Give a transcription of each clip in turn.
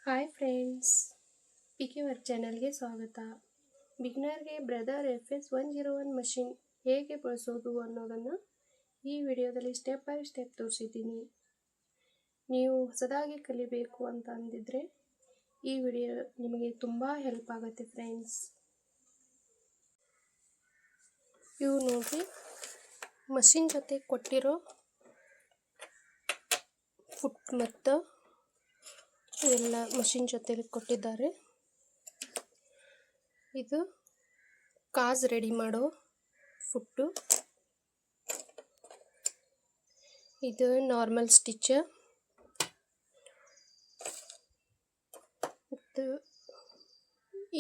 Hi friends, P K work ಚಾನಲ್ಗೆ ಸ್ವಾಗತ. ಬಿಗ್ನರ್ಗೆ brother FS101 machine ಹೇಗೆ ಬಳಸೋದು ಅನ್ನೋದನ್ನು ಈ ವಿಡಿಯೋದಲ್ಲಿ ಸ್ಟೆಪ್ ಬೈ ಸ್ಟೆಪ್ ತೋರಿಸಿದ್ದೀನಿ. ನೀವು ಹೊಸದಾಗಿ ಕಲಿಬೇಕು ಅಂತ ಅಂದಿದ್ರೆ ಈ ವಿಡಿಯೋ ನಿಮಗೆ ತುಂಬ ಹೆಲ್ಪ್ ಆಗುತ್ತೆ ಫ್ರೆಂಡ್ಸ್. ಇವು ನೋಡಿ, ಮಷಿನ್ ಜೊತೆ ಕೊಟ್ಟಿರೋ ಫುಟ್ ಮತ್ತು ಇವೆಲ್ಲ ಮಷಿನ್ ಜೊತೆಲಿ ಕೊಟ್ಟಿದ್ದಾರೆ. ಇದು ಕಾಜ್ ರೆಡಿ ಮಾಡೋ ಫುಟ್ಟು, ಇದು ನಾರ್ಮಲ್ ಸ್ಟಿಚ್,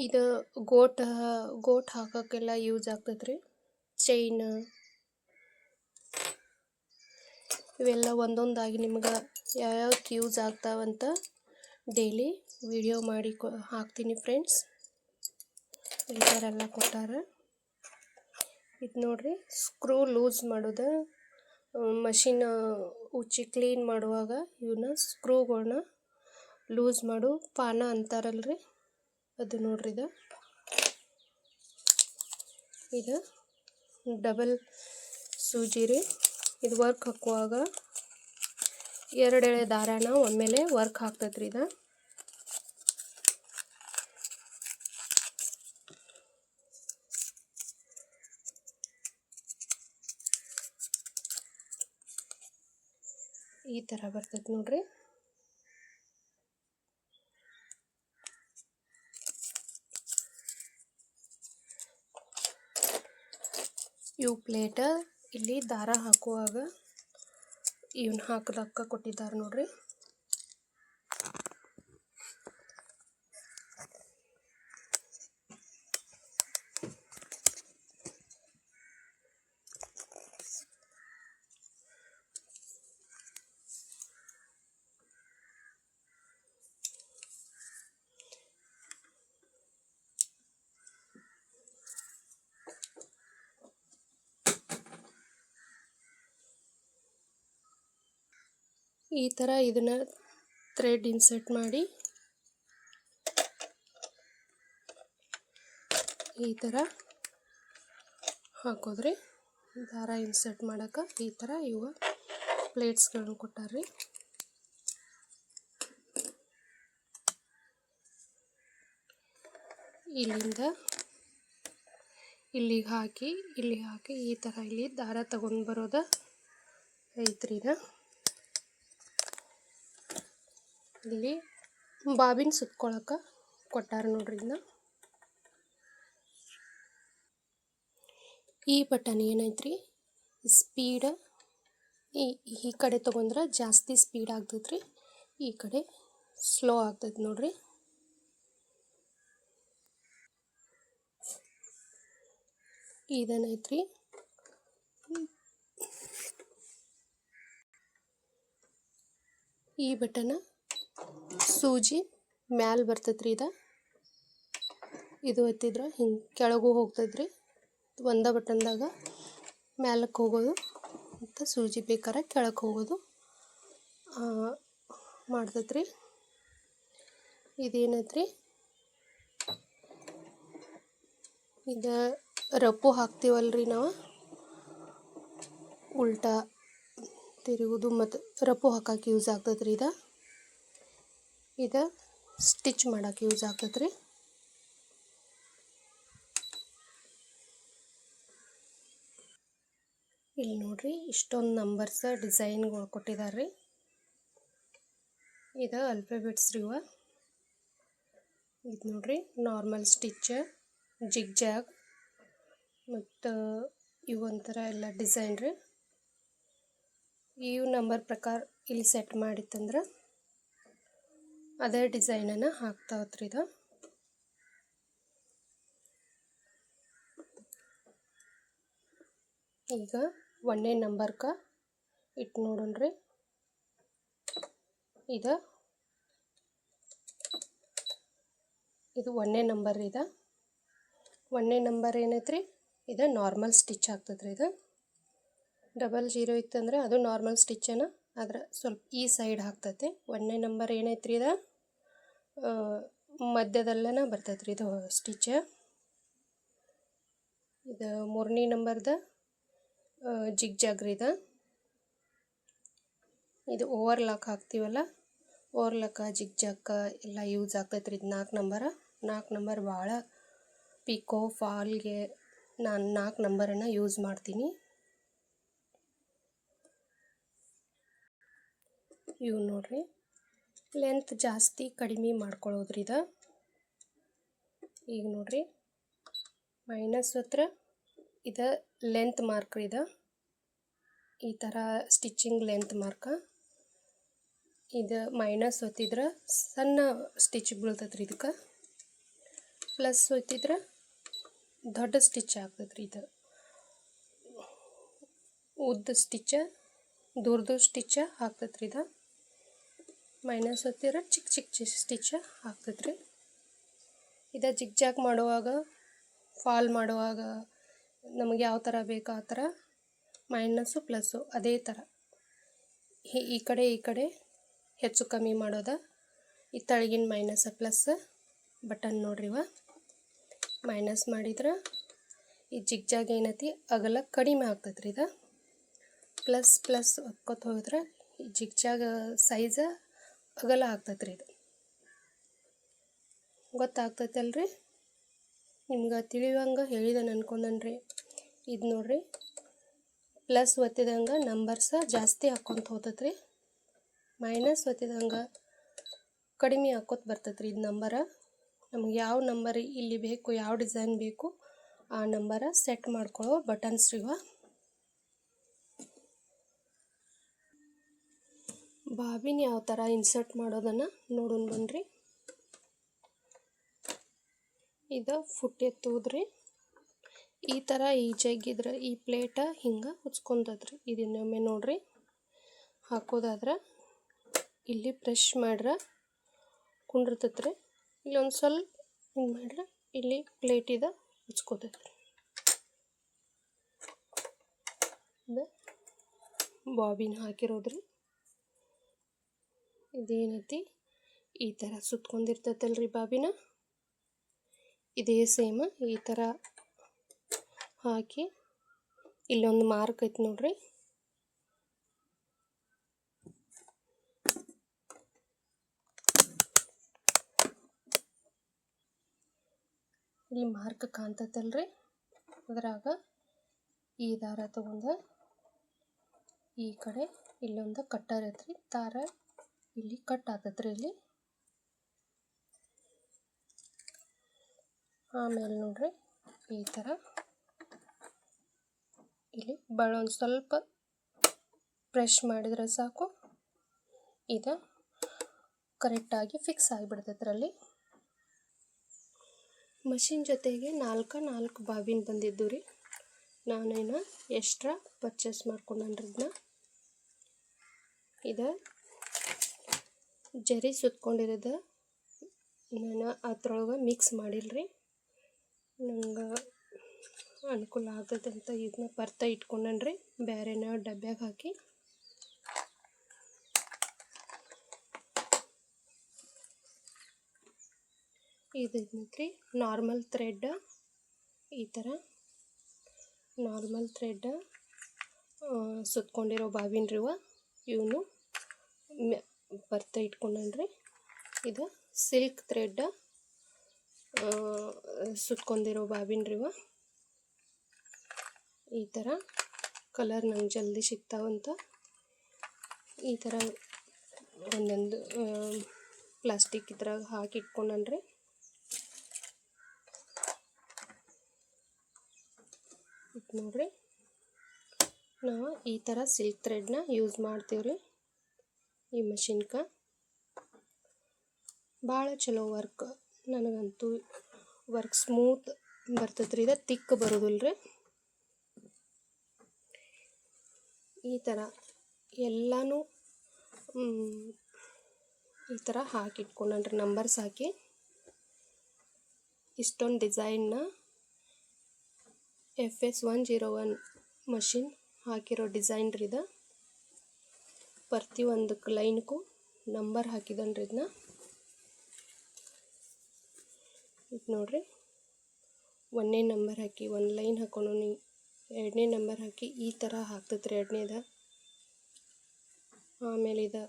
ಇದು ಗೋಟ್ ಹಾಕೋಕ್ಕೆಲ್ಲ ಯೂಸ್ ಆಗ್ತದ್ರಿ. ಚೈನ್ ಇವೆಲ್ಲ ಒಂದೊಂದಾಗಿ ನಿಮ್ಗೆ ಯಾವ್ಯಾವ್ದು ಯೂಸ್ ಆಗ್ತಾವಂತ ಡೈಲಿ ವಿಡಿಯೋ ಮಾಡಿ ಹಾಕ್ತೀನಿ ಫ್ರೆಂಡ್ಸ್. ಈ ಥರ ಎಲ್ಲ ಕೊಟ್ಟಾರೆ. ಇದು ನೋಡ್ರಿ, ಸ್ಕ್ರೂ ಲೂಸ್ ಮಾಡೋದು, ಮಷಿನ್ ಉಚ್ಚಿ ಕ್ಲೀನ್ ಮಾಡುವಾಗ ಇವನ್ನ ಸ್ಕ್ರೂಗಳನ್ನ ಲೂಸ್ ಮಾಡು ಪಾನ ಅಂತಾರಲ್ರಿ, ಅದು ನೋಡ್ರಿ. ಇದು ಡಬಲ್ ಸೂಜಿ ರೀ. ಇದು ವರ್ಕ್ ಹಾಕುವಾಗ ಎರಡೆಳೆ ದಾರಾನ ಒಮ್ಮೆಲೆ ವರ್ಕ್ ಹಾಕ್ತದ್ರಿ. ಇದು ಈ ಥರ ಬರ್ತದೆ ನೋಡ್ರಿ. ಇವು ಪ್ಲೇಟ ಇಲ್ಲಿ ದಾರ ಹಾಕುವಾಗ ಇವನ್ನ ಹಾಕದಕ್ಕ ಕೊಟ್ಟಿದ್ದಾರೆ ನೋಡ್ರಿ. ಈ ಥರ ಇದನ್ನ ಥ್ರೆಡ್ ಇನ್ಸರ್ಟ್ ಮಾಡಿ ಈ ಥರ ಹಾಕೋದ್ರಿ. ದಾರ ಇನ್ಸರ್ಟ್ ಮಾಡೋಕೆ ಈ ಥರ ಇವ ಪ್ಲೇಟ್ಸ್ಗಳನ್ನ ಕೊಟ್ಟಾರ್ರಿ. ಇಲ್ಲಿಂದ ಇಲ್ಲಿಗೆ ಹಾಕಿ ಈ ಥರ ಇಲ್ಲಿ ದಾರ ತಗೊಂಡು ಬರೋದು ಐತ್ರಿ. ಇಲ್ಲಿ ಬಾಬಿನ್ ಸುತ್ಕೊಳಕ್ಕೆ ಕೊಟ್ಟಾರ ನೋಡ್ರಿ. ಈ ಬಟನ್ ಏನೈತ್ರಿ, ಸ್ಪೀಡ್ ಈ ಕಡೆ ತೊಗೊಂಡ್ರೆ ಜಾಸ್ತಿ ಸ್ಪೀಡ್ ಆಗ್ತೈತ್ರಿ, ಈ ಕಡೆ ಸ್ಲೋ ಆಗ್ತೈತಿ ನೋಡ್ರಿ. ಇದೇನೈತ್ರಿ, ಈ ಬಟನ್ ಸೂಜಿ ಮ್ಯಾಲೆ ಬರ್ತೈತ್ರಿ. ಇದು ಒತ್ತಿದ್ರೆ ಹಿಂಗೆ ಕೆಳಗೂ ಹೋಗ್ತದ್ರಿ. ಒಂದ ಬಟನ್ದಾಗ ಮ್ಯಾಲಕ್ಕೆ ಹೋಗೋದು ಮತ್ತು ಸೂಜಿ ಬೇಕಾರೆ ಕೆಳಕ್ಕೆ ಹೋಗೋದು ಮಾಡ್ತೈತ್ರಿ. ಇದೇನೈತ್ರಿ, ಇದು ರಪ್ಪು ಹಾಕ್ತೀವಲ್ರಿ ನಾವು, ಉಲ್ಟಾ ತಿರುಗೋದು ಮತ್ತು ರಪ್ಪು ಹಾಕಕ್ಕೆ ಯೂಸ್ ಆಗ್ತದ್ರಿ. ಇದು ಸ್ಟಿಚ್ ಮಾಡೋಕೆ ಯೂಸ್ ಆಗ್ತದ್ರಿ. ಇಲ್ಲಿ ನೋಡ್ರಿ, ಇಷ್ಟೊಂದು ನಂಬರ್ಸ್ ಡಿಸೈನ್ಗಳು ಕೊಟ್ಟಿದ್ದಾರೆ. ಇದು ಅಲ್ಫಾಬೆಟ್ಸ್ ರೀ. ಇದು ನೋಡ್ರಿ, ನಾರ್ಮಲ್ ಸ್ಟಿಚ್, ಜಿಗ್ ಜಾಗ್ ಮತ್ತು ಇವು ಒಂಥರ ಎಲ್ಲ ಡಿಸೈನ್ ರೀ. ಇವು ನಂಬರ್ ಪ್ರಕಾರ ಇಲ್ಲಿ ಸೆಟ್ ಮಾಡಿತ್ತಂದ್ರೆ ಅದೇ ಡಿಸೈನನ್ನು ಹಾಕ್ತಾವತ್ರಿ. ಈಗ 1ನೇ ನಂಬರ್ಕ ಇಟ್ಟು ನೋಡೋಣ್ರಿ. ಇದು 1ನೇ ನಂಬರ್. 1ನೇ ನಂಬರ್ ಏನೈತ್ರಿ, ಇದು ನಾರ್ಮಲ್ ಸ್ಟಿಚ್ ಆಗ್ತದ್ರಿ. ಇದು 00 ಇತ್ತಂದ್ರೆ ಅದು ನಾರ್ಮಲ್ ಸ್ಟಿಚ್ಚನ್ನು, ಆದ್ರೆ ಸ್ವಲ್ಪ ಈ ಸೈಡ್ ಹಾಕ್ತೈತೆ. 1ನೇ ನಂಬರ್ ಏನೈತ್ರಿ, ಮಧ್ಯದಲ್ಲೇ ಬರ್ತೈತೆ ರೀ ಇದು ಸ್ಟಿಚ್. ಇದು 3ನೇ ನಂಬರ್ದ ಜಿಗ್ ಜಾಗ್ ರೀ ಇದು ಓವರ್ಲಾಕ್ ಹಾಕ್ತೀವಲ್ಲ, ಓವರ್ಲಾಕ ಜಿಗ್ ಜಾಗ ಎಲ್ಲ ಯೂಸ್ ಆಗ್ತೈತೆ ರೀ. ಇದು 4 ನಂಬರ್ ಭಾಳ ಪಿಕೋ ಫಾಲ್ಗೆ ನಾನು 4 ನಂಬರನ್ನು ಯೂಸ್ ಮಾಡ್ತೀನಿ. ಇವು ನೋಡ್ರಿ, ಲೆಂತ್ ಜಾಸ್ತಿ ಕಡಿಮೆ ಮಾಡ್ಕೊಳ್ಳೋದ್ರಿ ಇದು. ಈಗ ನೋಡ್ರಿ, ಮೈನಸ್ ಹತ್ರ ಇದು ಲೆಂತ್ ಮಾರ್ಕ್ ಇದು, ಈ ಥರ ಸ್ಟಿಚಿಂಗ್ ಲೆಂತ್ ಮಾರ್ಕ. ಇದು ಮೈನಸ್ ಒತ್ತಿದ್ರೆ ಸಣ್ಣ ಸ್ಟಿಚ್ ಬೀಳ್ತೈತೆ ರೀ ಇದಕ್ಕೆ, ಪ್ಲಸ್ ಒತ್ತಿದ್ರೆ ದೊಡ್ಡ ಸ್ಟಿಚ್ ಆಗ್ತೈತೆ ರೀ. ಇದು ಉದ್ದ ಸ್ಟಿಚ್ ದೂರದು ಸ್ಟಿಚ್ ಆಗ್ತೈತೆ ರೀ. ಇದು ಮೈನಸ್ ಒತ್ತಿದ್ರೆ ಚಿಕ್ಕ ಸ್ಟಿಚ್ ಆಗ್ತೈತೆ ರೀ. ಇದು ಜಿಗ್ ಜಾಗ್ ಮಾಡುವಾಗ, ಫಾಲ್ ಮಾಡುವಾಗ ನಮಗೆ ಯಾವ ಥರ ಬೇಕು ಆ ಥರ ಮೈನಸ್ಸು ಪ್ಲಸ್ಸು ಅದೇ ಥರ ಈ ಕಡೆ ಹೆಚ್ಚು ಕಮ್ಮಿ ಮಾಡೋದ. ಈ ತಳಗಿನ ಮೈನಸ್ ಪ್ಲಸ್ ಬಟನ್ ನೋಡ್ರಿ, ಮೈನಸ್ ಮಾಡಿದ್ರೆ ಈ ಜಿಗ್ ಜಾಗ್ ಏನೈತಿ ಅಗಲ ಕಡಿಮೆ ಆಗ್ತೈತೆ ರೀ. ಇದು ಪ್ಲಸ್ ಒತ್ಕೊತ ಹೋಗಿದ್ರೆ ಈ ಜಿಗ್ ಜಾಗ್ ಸೈಜ್ ಅಗಲ ಆಗ್ತೈತೆ ರೀ. ಇದು ಗೊತ್ತಾಗ್ತೈತಲ್ರಿ ನಿಮ್ಗೆ? ತಿಳಿಯುವಂಗೆ ಹೇಳಿದಾನೆ ಅನ್ಕೊಂಡನ್ರಿ. ಇದು ನೋಡ್ರಿ, ಪ್ಲಸ್ ಒತ್ತಿದಂಗೆ ನಂಬರ್ಸ ಜಾಸ್ತಿ ಹಾಕ್ಕೊಂತ ಹೋಗ್ತೈತೆ ರೀ, ಮೈನಸ್ ಒತ್ತಿದಂಗೆ ಕಡಿಮೆ ಹಾಕ್ಕೊತ ಬರ್ತೈತೆ ರೀ. ಇದು ನಂಬರ ನಮ್ಗೆ ಯಾವ ನಂಬರ್ ಇಲ್ಲಿ ಬೇಕು, ಯಾವ ಡಿಸೈನ್ ಬೇಕು ಆ ನಂಬರ ಸೆಟ್ ಮಾಡ್ಕೊಳ್ಳೋ ಬಟನ್ಸ್ ರೀ. ಬಾಬಿನ ಯಾವ ಥರ ಇನ್ಸರ್ಟ್ ಮಾಡೋದನ್ನು ನೋಡೋಣ ಬನ್ನಿರಿ. ಇದು ಫುಟ್ ಎತ್ತುವುದ್ರಿ. ಈ ಥರ ಈ ಜಗ್ಗಿದ್ರೆ ಈ ಪ್ಲೇಟ ಹಿಂಗೆ ಉಚ್ಕೊಂತದ್ರಿ. ಇದನ್ನೊಮ್ಮೆ ನೋಡ್ರಿ, ಹಾಕೋದಾದ್ರೆ ಇಲ್ಲಿ ಪ್ರೆಶ್ ಮಾಡ್ರೆ ಕುಂಡಿರ್ತೈತ್ರಿ. ಇಲ್ಲಿ ಒಂದು ಸ್ವಲ್ಪ ಹಿಂಗೆ ಮಾಡ್ರೆ ಇಲ್ಲಿ ಪ್ಲೇಟಿದ ಉಚ್ಕೋತೈತ್ರಿ. ಇದು ಬಾಬಿನ್ ಹಾಕಿರೋದ್ರಿ. ಇದೇನೈತಿ ಈ ಥರ ಸುತ್ಕೊಂಡಿರ್ತೈತಲ್ರಿ ಬಾಬಿನ, ಇದೇ ಸೇಮ್ ಈ ಥರ ಹಾಕಿ ಇಲ್ಲೊಂದು ಮಾರ್ಕ್ ಐತಿ ನೋಡ್ರಿ, ಇಲ್ಲಿ ಮಾರ್ಕ್ ಕಾಣ್ತೈತಲ್ರಿ, ಅದ್ರಾಗ ಈ ದಾರ ತಗೊಂಡು ಈ ಕಡೆ ಇಲ್ಲೊಂದು ಕಟ್ಟರ್ ಐತ್ರಿ, ದಾರ ಇಲ್ಲಿ ಕಟ್ ಆಗ್ತೈತ್ರಿ ಇಲ್ಲಿ. ಆಮೇಲೆ ನೋಡ್ರಿ ಈ ಥರ ಇಲ್ಲಿ ಒಂದು ಸ್ವಲ್ಪ ಪ್ರೆಶ್ ಮಾಡಿದ್ರೆ ಸಾಕು, ಇದು ಕರೆಕ್ಟಾಗಿ ಫಿಕ್ಸ್ ಆಗಿಬಿಡ್ತೈತ್ರಲ್ಲಿ. ಮಷಿನ್ ಜೊತೆಗೆ 4 ಬಾಬಿನ್ ಬಂದಿದ್ದು ರೀ. ನಾನೇನು ಎಕ್ಸ್ಟ್ರಾ ಪರ್ಚೇಸ್ ಮಾಡ್ಕೊಂಡ್ರಿ. ಇದು ಜರಿ ಸುತ್ಕೊಂಡಿರೋದು ನಾನು ಅದ್ರೊಳಗೆ ಮಿಕ್ಸ್ ಮಾಡಿಲ್ರಿ, ನಂಗೆ ಅನುಕೂಲ ಆಗ್ತದೆ ಅಂತ ಇದನ್ನ ಬರ್ತಾ ಇಟ್ಕೊಂಡ್ರಿ. ಬೇರೆನ ಡಬ್ಬ್ಯಾಗ ಹಾಕಿ ಇದೈತ್ರಿ ನಾರ್ಮಲ್ ಥ್ರೆಡ್. ಈ ಥರ ನಾರ್ಮಲ್ ಥ್ರೆಡ್ ಸುತ್ಕೊಂಡಿರೋ ಬಾಬಿನ್ ರೀ. ಇವನು ಬರ್ತಾ ಇಟ್ಕೊಂಡ್ರಿ. ಇದು ಸಿಲ್ಕ್ ಥ್ರೆಡ್ ಸುತ್ಕೊಂಡಿರೋ ಬಾಬಿನ್ ರೀ. ಈ ಥರ ಕಲರ್ ನಂಗೆ ಜಲ್ದಿ ಸಿಗ್ತಾವಂತ ಈ ಥರ ಒಂದೊಂದು ಪ್ಲಾಸ್ಟಿಕ್ ಇದ್ರಾಗ ಹಾಕಿ ಇಟ್ಕೊಂಡ್ರಿ. ನೋಡ್ರಿ, ನಾವು ಈ ಥರ ಸಿಲ್ಕ್ ಥ್ರೆಡ್ನ ಯೂಸ್ ಮಾಡ್ತೀವ್ರಿ ಈ ಮಷಿನ್ಕ. ಭಾಳ ಚಲೋ ವರ್ಕ್, ನನಗಂತೂ ವರ್ಕ್ ಸ್ಮೂತ್ ಬರ್ತೈತ್ರಿ. ಇದು ತಿಕ್ ಬರೋದಿಲ್ರಿ. ಈ ಥರ ಎಲ್ಲನೂ ಈ ಥರ ಹಾಕಿಟ್ಕೊಂಡ್ರಿ, ನಂಬರ್ಸ್ ಹಾಕಿ ಇಷ್ಟೊಂದು ಡಿಸೈನ್ನ FS101 ಮಷಿನ್ ಹಾಕಿರೋ ಡಿಸೈನ್ ರೀ. ಇದು ಪ್ರತಿಯೊಂದು ಲೈನ್ಗೂ ನಂಬರ್ ಹಾಕಿದನ್ರಿ. ಇದನ್ನ ಇದು ನೋಡ್ರಿ, 1ನೇ ನಂಬರ್ ಹಾಕಿ ಒಂದು ಲೈನ್ ಹಾಕೊಂಡು 2ನೇ ನಂಬರ್ ಹಾಕಿ ಈ ಥರ ಹಾಕ್ತೈತ್ರಿ 2ನೇದ. ಆಮೇಲೆ ಇದು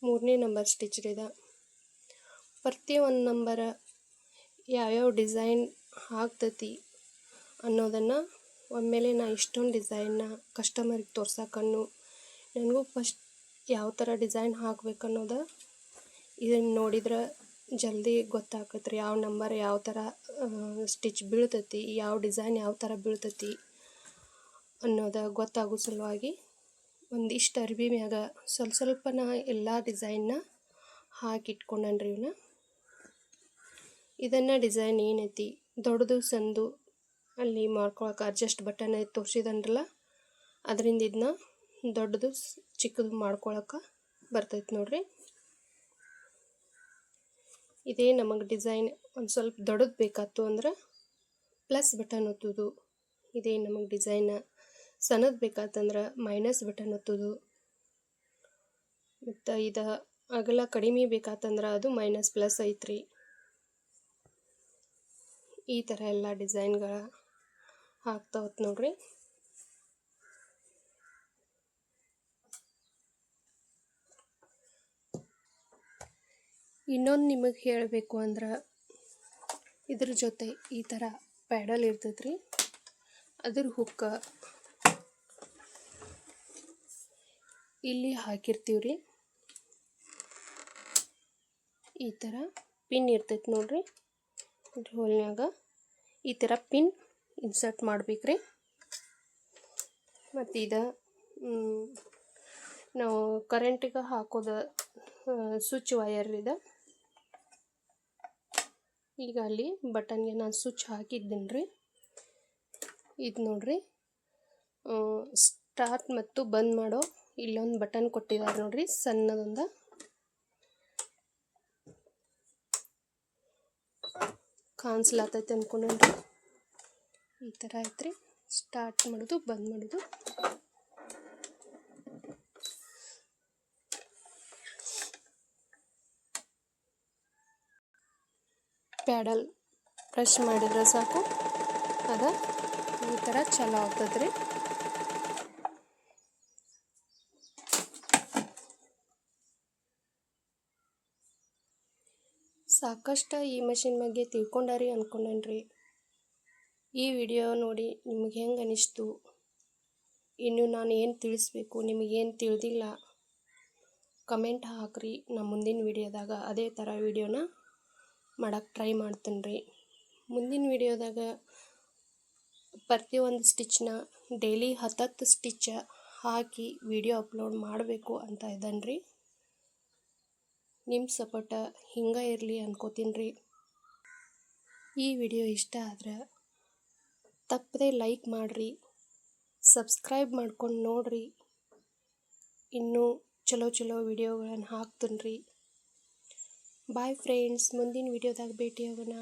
3ನೇ ನಂಬರ್ ಸ್ಟಿಚ್ ಇದೆ. ಪ್ರತಿಯೊಂದು ನಂಬರ ಯಾವ್ಯಾವ ಡಿಸೈನ್ ಹಾಕ್ತೈತಿ ಅನ್ನೋದನ್ನು ಒಮ್ಮೆಲೆ ನಾ ಇಷ್ಟೊಂದು ಡಿಸೈನ್ನ ಕಸ್ಟಮರಿಗೆ ತೋರ್ಸಕ್ಕನ್ನು ನನಗೂ ಫಸ್ಟ್ ಯಾವ ಥರ ಡಿಸೈನ್ ಹಾಕ್ಬೇಕು ಅನ್ನೋದು ಇದನ್ನು ನೋಡಿದ್ರೆ ಜಲ್ದಿ ಗೊತ್ತಾಕತ್ರಿ. ಯಾವ ನಂಬರ್ ಯಾವ ಥರ ಸ್ಟಿಚ್ ಬೀಳ್ತೈತಿ, ಯಾವ ಡಿಸೈನ್ ಯಾವ ಥರ ಬೀಳ್ತೈತಿ ಅನ್ನೋದು ಗೊತ್ತಾಗೋ ಸಲುವಾಗಿ ಒಂದಿಷ್ಟು ಅರ್ಬಿ ಮ್ಯಾಗ ಸ್ವಲ್ಪ ನಾ ಎಲ್ಲ ಡಿಸೈನ್ನ ಹಾಕಿಟ್ಕೊಂಡನ್ರಿ. ಇದನ್ನು ಡಿಸೈನ್ ಏನೈತಿ ದೊಡ್ಡದು ಸಂದು ಅಲ್ಲಿ ಮಾಡ್ಕೊಳಕ್ಕೆ ಅಡ್ಜಸ್ಟ್ ಬಟನ್ ಐತಿ ತೋರಿಸಿದನ್ರಲ್ಲ, ಅದರಿಂದ ಇದನ್ನ ದೊಡ್ಡದು ಚಿಕ್ಕದು ಮಾಡ್ಕೊಳಕ್ಕೆ ಬರ್ತೈತಿ ನೋಡ್ರಿ. ಇದೇ ನಮಗೆ ಡಿಸೈನ್ ಒಂದು ಸ್ವಲ್ಪ ದೊಡ್ಡದು ಬೇಕಾಯ್ತು ಅಂದ್ರೆ ಪ್ಲಸ್ ಬಟನ್ ಒತ್ತೋದು. ಇದೇ ನಮಗೆ ಡಿಸೈನ್ ಸಣ್ಣದು ಬೇಕಾತಂದ್ರೆ ಮೈನಸ್ ಬಟನ್ ಒತ್ತೋದು. ಮತ್ತು ಇದು ಅಗಲ ಕಡಿಮೆ ಬೇಕಾತಂದ್ರೆ ಅದು ಮೈನಸ್ ಪ್ಲಸ್ ಐತ್ರಿ. ಈ ಥರ ಎಲ್ಲ ಡಿಸೈನ್ಗಳ ಹಾಕ್ತಾ ಹೋತ್ ನೋಡ್ರಿ. ಇನ್ನೊಂದು ನಿಮಗೆ ಹೇಳಬೇಕು ಅಂದ್ರೆ ಇದ್ರ ಜೊತೆ ಈ ಥರ ಪ್ಯಾಡಲ್ ಇರ್ತೈತ್ರಿ. ಅದ್ರ ಹುಕ್ಕ ಇಲ್ಲಿ ಹಾಕಿರ್ತೀವ್ರಿ. ಈ ಥರ ಪಿನ್ ಇರ್ತೈತಿ ನೋಡ್ರಿ, ಹೋಲ್ನ್ಯಾಗ ಈ ಥರ ಪಿನ್ ಇನ್ಸರ್ಟ್ ಮಾಡ್ಬೇಕ್ರಿ. ಮತ್ತು ಇದು ನಾವು ಕರೆಂಟಿಗೆ ಹಾಕೋದು ಸ್ವಿಚ್ ವಯರ್ ಇದೆ. ಈಗ ಅಲ್ಲಿ ಬಟನ್ಗೆ ನಾನು ಸ್ವಿಚ್ ಹಾಕಿದ್ದೀನಿ ರೀ. ಇದು ನೋಡ್ರಿ, ಸ್ಟಾರ್ಟ್ ಮತ್ತು ಬಂದ್ ಮಾಡೋ ಇಲ್ಲೊಂದು ಬಟನ್ ಕೊಟ್ಟಿದ್ದಾರೆ ನೋಡ್ರಿ, ಸಣ್ಣದೊಂದು. ಕಾಣಿಸ್ಲಾತೈತೆ ಅಂದ್ಕೊಂಡ್ರಿ. ಈ ಥರ ಐತ್ರಿ, ಸ್ಟಾರ್ಟ್ ಮಾಡೋದು ಬಂದ್ ಮಾಡೋದು. ಪ್ಯಾಡಲ್ ಪ್ರೆಸ್ ಮಾಡಿದ್ರೆ ಸಾಕು, ಅದು ಈ ಥರ ಚಾಲು ಆಗ್ತದೆ ರೀ. ಸಾಕಷ್ಟು ಈ ಮಷಿನ್ ಬಗ್ಗೆ ತಿಳ್ಕೊಂಡಾರಿ ಅಂದ್ಕೊಂಡೇನ್ರಿ. ಈ ವಿಡಿಯೋ ನೋಡಿ ನಿಮಗೆ ಹೆಂಗೆ ಅನಿಸ್ತು, ಇನ್ನು ನಾನು ಏನು ತಿಳಿಸ್ಬೇಕು, ನಿಮಗೇನು ತಿಳಿದಿಲ್ಲ ಕಮೆಂಟ್ ಹಾಕ್ರಿ. ನಮ್ಮ ಮುಂದಿನ ವಿಡಿಯೋದಾಗ ಅದೇ ಥರ ವಿಡಿಯೋನ ಮಾಡೋಕ್ಕೆ ಟ್ರೈ ಮಾಡ್ತೀನಿ ರೀ. ಮುಂದಿನ ವಿಡಿಯೋದಾಗ ಪ್ರತಿಯೊಂದು ಸ್ಟಿಚ್ನ ಡೈಲಿ 10 ಸ್ಟಿಚ್ ಹಾಕಿ ವಿಡಿಯೋ ಅಪ್ಲೋಡ್ ಮಾಡಬೇಕು ಅಂತ ಇದ್ದಾನೆ ರೀ. ನಿಮ್ಮ ಸಪೋರ್ಟ ಹಿಂಗೆ ಇರಲಿ ಅನ್ಕೋತೀನಿ ರೀ. ಈ ವಿಡಿಯೋ ಇಷ್ಟ ಆದ್ರೆ ತಪ್ಪದೆ ಲೈಕ್ ಮಾಡಿರಿ, ಸಬ್ಸ್ಕ್ರೈಬ್ ಮಾಡ್ಕೊಂಡು ನೋಡಿರಿ. ಇನ್ನೂ ಚಲೋ ವಿಡಿಯೋಗಳನ್ನು ಹಾಕ್ತೀನಿ ರೀ. ಬಾಯ್ ಫ್ರೆಂಡ್ಸ್, ಮುಂದಿನ ವಿಡಿಯೋದಾಗ ಭೇಟಿಯಾಗೋಣ.